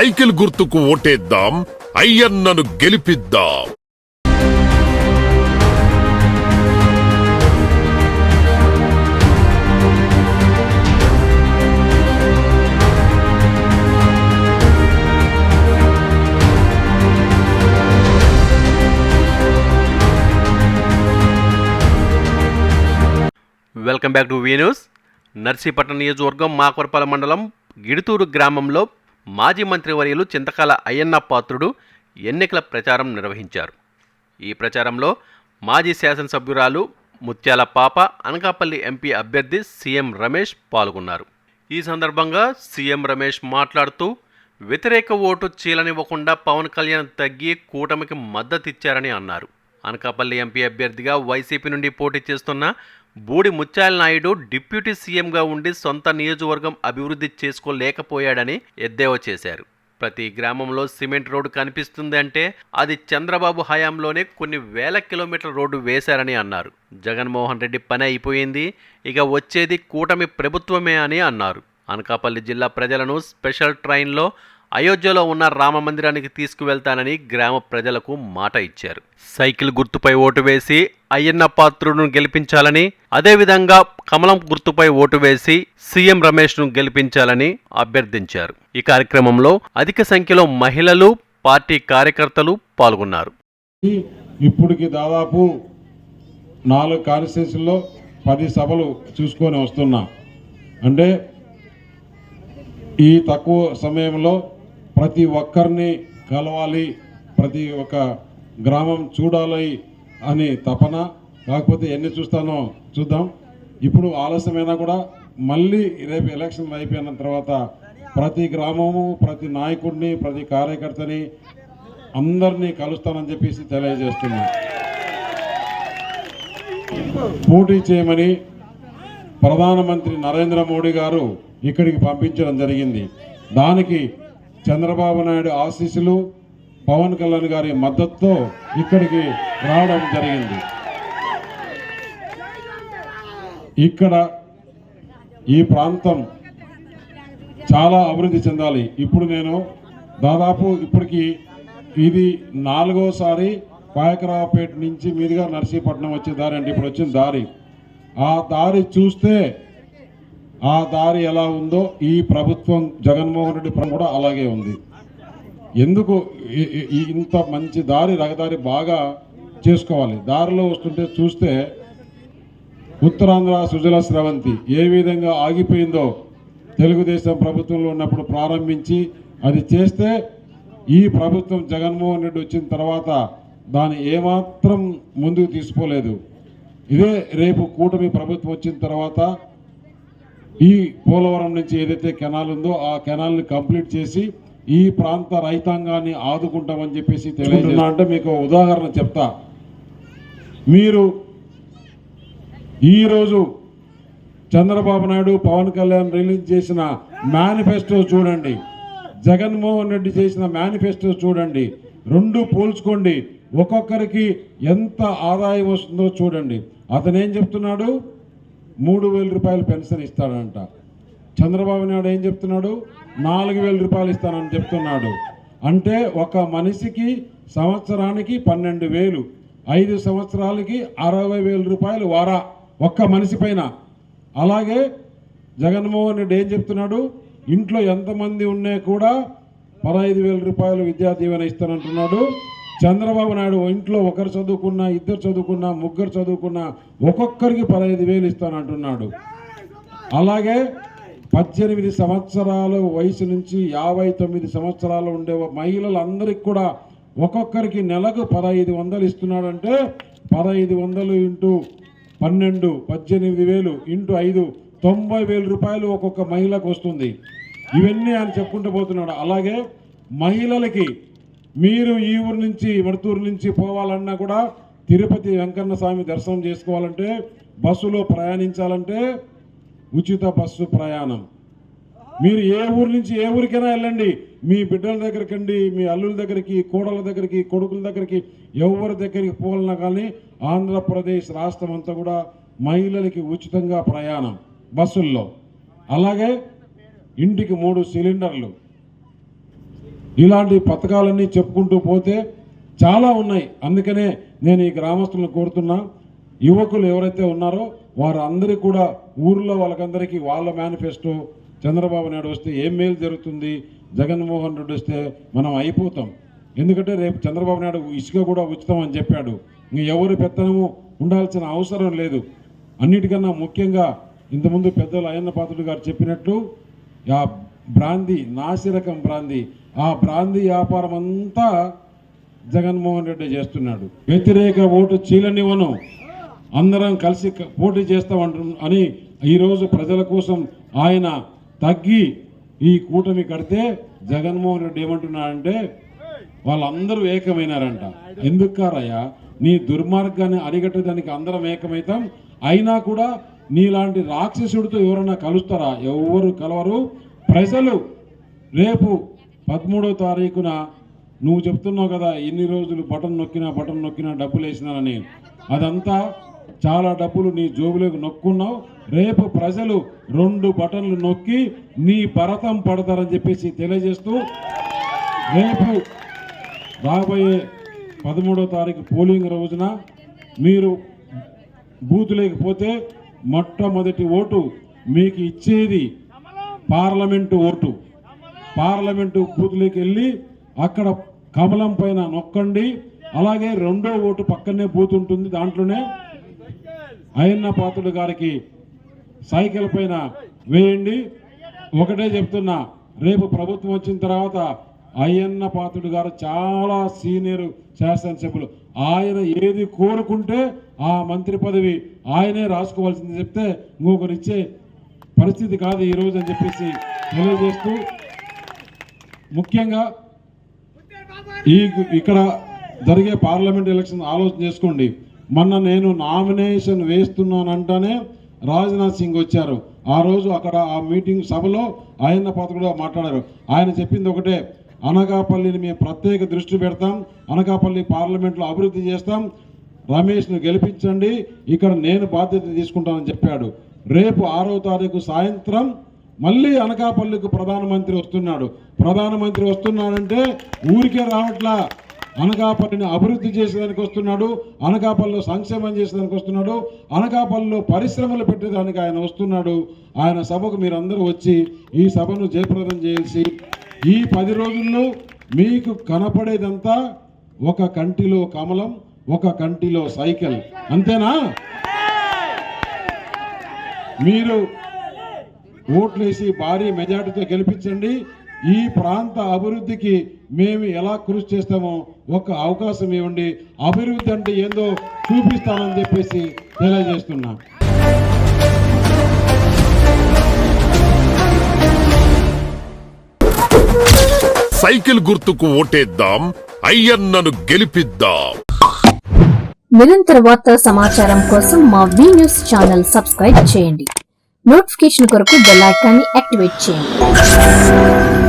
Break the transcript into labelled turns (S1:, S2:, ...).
S1: Cycle గుర్తుకు ఓటేద్దాం, అయ్యన్నను గెలిపిద్దాం.
S2: Welcome back to V news. Narsipatnam నియోజకవర్గం మాకవరపాలెం మండలం గిడుతూరు గ్రామంలో మాజీ మంత్రివర్యులు చింతకాల అయ్యన్న పాత్రుడు ఎన్నికల ప్రచారం నిర్వహించారు. ఈ ప్రచారంలో మాజీ శాసనసభ్యురాలు ముత్యాల పాప, అనకాపల్లి ఎంపీ అభ్యర్థి సీఎం రమేష్ పాల్గొన్నారు. ఈ సందర్భంగా సీఎం రమేష్ మాట్లాడుతూ వ్యతిరేక ఓటు చీలనివ్వకుండా పవన్ కళ్యాణ్ తగ్గి కూటమికి మద్దతిచ్చారని అన్నారు. అనకాపల్లి ఎంపీ అభ్యర్థిగా వైసీపీ నుండి పోటీ చేస్తున్న బూడి ముత్యాల నాయుడు డిప్యూటీ సీఎంగా ఉండి సొంత నియోజకవర్గం అభివృద్ధి చేసుకోలేకపోయాడని ఎద్దేవా చేశారు. ప్రతి గ్రామంలో సిమెంట్ రోడ్డు కనిపిస్తుంది అంటే అది చంద్రబాబు హయాంలోనే కొన్ని వేల కిలోమీటర్ల రోడ్డు వేశారని అన్నారు. జగన్మోహన్ రెడ్డి పని అయిపోయింది, ఇక వచ్చేది కూటమి ప్రభుత్వమే అని అన్నారు. అనకాపల్లి జిల్లా ప్రజలను స్పెషల్ ట్రైన్లో అయోధ్యలో ఉన్న రామ మందిరానికి తీసుకువెళ్తానని గ్రామ ప్రజలకు మాట ఇచ్చారు. సైకిల్ గుర్తుపై ఓటు వేసి అయ్యన్న పాత్రుడును గెలిపించాలని, అదేవిధంగా కమలం గుర్తుపై ఓటు వేసి సీఎం రమేష్ను గెలిపించాలని అభ్యర్థించారు. ఈ కార్యక్రమంలో అధిక సంఖ్యలో మహిళలు, పార్టీ కార్యకర్తలు పాల్గొన్నారు.
S3: ఇప్పటికి దాదాపు 4 కాన్స్టిట్యూన్సీల్లో 10 సభలు చూసుకొని వస్తున్నాం. అంటే ఈ తక్కువ సమయంలో ప్రతి ఒక్కరిని కలవాలి, ప్రతి ఒక్క గ్రామం చూడాలి అని తపన. కాకపోతే ఎన్ని చూస్తానో చూద్దాం. ఇప్పుడు ఆలస్యమైనా కూడా మళ్ళీ రేపు ఎలక్షన్ అయిపోయిన తర్వాత ప్రతి గ్రామము, ప్రతి నాయకుడిని, ప్రతి కార్యకర్తని అందరినీ కలుస్తానని చెప్పేసి తెలియజేస్తున్నాను. పోటీ చేయమని ప్రధానమంత్రి నరేంద్ర మోడీ గారు ఇక్కడికి పంపించడం జరిగింది. దానికి చంద్రబాబు నాయుడు ఆశీస్సులు, పవన్ కళ్యాణ్ గారి మద్దతుతో ఇక్కడికి రావడం జరిగింది. ఇక్కడ ఈ ప్రాంతం చాలా అభివృద్ధి చెందాలి. ఇప్పుడు నేను దాదాపు ఇప్పటికి ఇది 4వసారి పాయకరావుపేట నుంచి మీదుగా నర్సీపట్నం వచ్చే దారి అంటే ఇప్పుడు వచ్చిన దారి. ఆ దారి చూస్తే ఆ దారి ఎలా ఉందో ఈ ప్రభుత్వం జగన్మోహన్ రెడ్డి కూడా అలాగే ఉంది. ఎందుకు ఇంత మంచి దారి, రహదారి బాగా చేసుకోవాలి. దారిలో వస్తుంటే చూస్తే ఉత్తరాంధ్ర సుజల స్రవంతి ఏ విధంగా ఆగిపోయిందో తెలుగుదేశం ప్రభుత్వంలో ఉన్నప్పుడు ప్రారంభించి అది చేస్తే ఈ ప్రభుత్వం జగన్మోహన్ రెడ్డి వచ్చిన తర్వాత దాన్ని ఏమాత్రం ముందుకు తీసుకోలేదు. ఇదే రేపు కూటమి ప్రభుత్వం వచ్చిన తర్వాత ఈ పోలవరం నుంచి ఏదైతే కెనాల్ ఉందో ఆ కెనాల్ని కంప్లీట్ చేసి ఈ ప్రాంత రైతాంగాన్ని ఆదుకుంటామని చెప్పేసి తెలియజేస్తున్నా. అంటే మీకు ఉదాహరణ చెప్తా. మీరు ఈరోజు చంద్రబాబు నాయుడు, పవన్ కళ్యాణ్ రిలీజ్ చేసిన మేనిఫెస్టో చూడండి, జగన్మోహన్ రెడ్డి చేసిన మేనిఫెస్టో చూడండి, రెండు పోల్చుకోండి. ఒక్కొక్కరికి ఎంత ఆదాయం వస్తుందో చూడండి. అతను ఏం చెప్తున్నాడు? 3,000 రూపాయలు పెన్షన్ ఇస్తాడంట. చంద్రబాబు నాయుడు ఏం చెప్తున్నాడు? 4,000 రూపాయలు ఇస్తానని చెప్తున్నాడు. అంటే ఒక మనిషికి సంవత్సరానికి 12,000, 5 సంవత్సరాలకి 60,000 రూపాయలు వారా ఒక్క మనిషి పైన. అలాగే జగన్మోహన్ రెడ్డి ఏం చెప్తున్నాడు? ఇంట్లో ఎంతమంది ఉన్నా కూడా 15,000 రూపాయలు విద్యా దీవెన ఇస్తానంటున్నాడు. చంద్రబాబు నాయుడు ఇంట్లో ఒకరు చదువుకున్నా, 2 చదువుకున్నా, 3 చదువుకున్నా ఒక్కొక్కరికి 15,000 ఇస్తానంటున్నాడు. అలాగే 18 సంవత్సరాల వయసు నుంచి 59 సంవత్సరాలు ఉండే మహిళలందరికీ కూడా ఒక్కొక్కరికి నెలకు 1,500 ఇస్తున్నాడంటే 1,500 ఇంటూ 12 18,000 ఇంటూ 5 90,000 రూపాయలు ఒక్కొక్క మహిళకు వస్తుంది. ఇవన్నీ ఆయన చెప్పుకుంటూ పోతున్నాడు. అలాగే మహిళలకి మీరు ఈ ఊరు నుంచి మడతూరు నుంచి పోవాలన్నా కూడా తిరుపతి వెంకన్న స్వామి దర్శనం చేసుకోవాలంటే, బస్సులో ప్రయాణించాలంటే ఉచిత బస్సు ప్రయాణం. మీరు ఏ ఊరు నుంచి ఏ ఊరికైనా వెళ్ళండి, మీ బిడ్డల దగ్గరకండి, మీ అల్లుల దగ్గరికి, కోడల దగ్గరికి, కొడుకుల దగ్గరికి, ఎవరి దగ్గరికి పోవాలన్నా కానీ ఆంధ్రప్రదేశ్ రాష్ట్రం అంతా కూడా మహిళలకి ఉచితంగా ప్రయాణం బస్సుల్లో. అలాగే ఇంటికి 3 సిలిండర్లు. ఇలాంటి పథకాలన్నీ చెప్పుకుంటూ పోతే చాలా ఉన్నాయి. అందుకనే నేను ఈ గ్రామస్తులను కోరుతున్నా, యువకులు ఎవరైతే ఉన్నారో వారందరికీ కూడా ఊర్లో వాళ్ళకందరికీ వాళ్ళ మేనిఫెస్టో, చంద్రబాబు నాయుడు వస్తే ఏం మేలు జరుగుతుంది, జగన్మోహన్ రెడ్డి వస్తే మనం అయిపోతాం. ఎందుకంటే రేపు చంద్రబాబు నాయుడు ఇసుక కూడా ఉచితం అని చెప్పాడు. ఇంక ఎవరి పెత్తనము ఉండాల్సిన అవసరం లేదు. అన్నిటికన్నా ముఖ్యంగా ఇంతకుముందు పెద్దలు అయ్యన్న పాత్రుడు గారు చెప్పినట్లు ఆ బ్రాందీ, నాసిరకం బ్రాందీ, ఆ బ్రాందీ వ్యాపారం అంతా జగన్మోహన్ రెడ్డి చేస్తున్నాడు. వ్యతిరేక ఓటు చీలనివ్వను, అందరం కలిసి పోటీ చేస్తామంటు అని ఈరోజు ప్రజల కోసం ఆయన తగ్గి ఈ కూటమి కడితే జగన్మోహన్ రెడ్డి ఏమంటున్నాడంటే వాళ్ళందరూ ఏకమైనారంట. ఎందుకు కారయ్యా, నీ దుర్మార్గాన్ని అరిగట్టడానికి అందరం ఏకమైతాం. అయినా కూడా నీలాంటి రాక్షసుడితో ఎవరైనా కలుస్తారా? ఎవరు కలవరు. ప్రజలు రేపు 13వ తారీఖున నువ్వు చెప్తున్నావు కదా, ఇన్ని రోజులు బటన్ నొక్కినా డబ్బులు వేసినానని, అదంతా చాలా డబ్బులు నీ జోబులోకి నొక్కున్నావు. రేపు ప్రజలు 2 బటన్లు నొక్కి నీ భరతం పడతారని చెప్పేసి తెలియజేస్తూ, రేపు రాబోయే 13వ తారీఖు పోలింగ్ రోజున మీరు బూత్ లేకపోతే మొట్టమొదటి ఓటు మీకు ఇచ్చేది పార్లమెంటు ఓటు. పార్లమెంటు బూత్లోకి వెళ్ళి అక్కడ కమలం పైన నొక్కండి. అలాగే 2వ ఓటు పక్కనే బూత్ ఉంటుంది, దాంట్లోనే అయ్యన్న పాత్రుడు గారికి సైకిల్ పైన వేయండి. ఒకటే చెప్తున్నా, రేపు ప్రభుత్వం వచ్చిన తర్వాత అయ్యన్న పాత్రుడు గారు చాలా సీనియర్ శాసనసభ్యులు. ఆయన ఏది కోరుకుంటే ఆ మంత్రి పదవి ఆయనే రాసుకోవాల్సింది, చెప్తే ఇంకొకరు ఇచ్చే పరిస్థితి కాదు ఈరోజు అని చెప్పేసి తెలియజేస్తూ, ముఖ్యంగా ఇక్కడ జరిగే పార్లమెంట్ ఎలక్షన్ ఆలోచన చేసుకోండి. మొన్న నేను నామినేషన్ వేస్తున్నానంటేనే రాజ్నాథ్ సింగ్ వచ్చారు. ఆ రోజు అక్కడ ఆ మీటింగ్ సభలో అయ్యన్న పాత్రుడు మాట్లాడారు. ఆయన చెప్పింది ఒకటే, అనకాపల్లిని మేము ప్రత్యేక దృష్టి పెడతాం, అనకాపల్లి పార్లమెంట్లో అభివృద్ధి చేస్తాం, రమేష్ను గెలిపించండి, ఇక్కడ నేను బాధ్యత తీసుకుంటానని చెప్పాడు. రేపు 6వ తారీఖు సాయంత్రం మళ్ళీ అనకాపల్లికి ప్రధానమంత్రి వస్తున్నాడు. ప్రధానమంత్రి వస్తున్నాడంటే ఊరికే రావట్లా, అనకాపల్లిని అభివృద్ధి చేసేదానికి వస్తున్నాడు, అనకాపల్లిలో సంక్షేమం చేసేదానికి వస్తున్నాడు, అనకాపల్లిలో పరిశ్రమలు పెట్టేదానికి ఆయన వస్తున్నాడు. ఆయన సభకు మీరందరూ వచ్చి ఈ సభను జయప్రదం చేసి, ఈ 10 రోజుల్లో మీకు కనపడేదంతా ఒక కంటిలో కమలం, ఒక కంటిలో సైకిల్, అంతేనా? మీరు ఓట్లేసి భారీ మెజార్టీతో గెలిపించండి. ఈ ప్రాంత అభివృద్ధికి మేము ఎలా కృషి చేస్తామో ఒక అవకాశం ఇవ్వండి. అభివృద్ధి అంటే ఏందో చూపిస్తామని చెప్పేసి తెలియజేస్తున్నా.
S1: సైకిల్ గుర్తుకు ఓటేద్దాం, అయ్యన్నను గెలిపిద్దాం.
S4: నిరంతర వార్తా సమాచారం కోసం మా వి న్యూస్ ఛానల్ సబ్స్క్రైబ్ చేయండి. నోటిఫికేషన్ కొరకు బెల్ ఐకాన్ని యాక్టివేట్ చేయండి.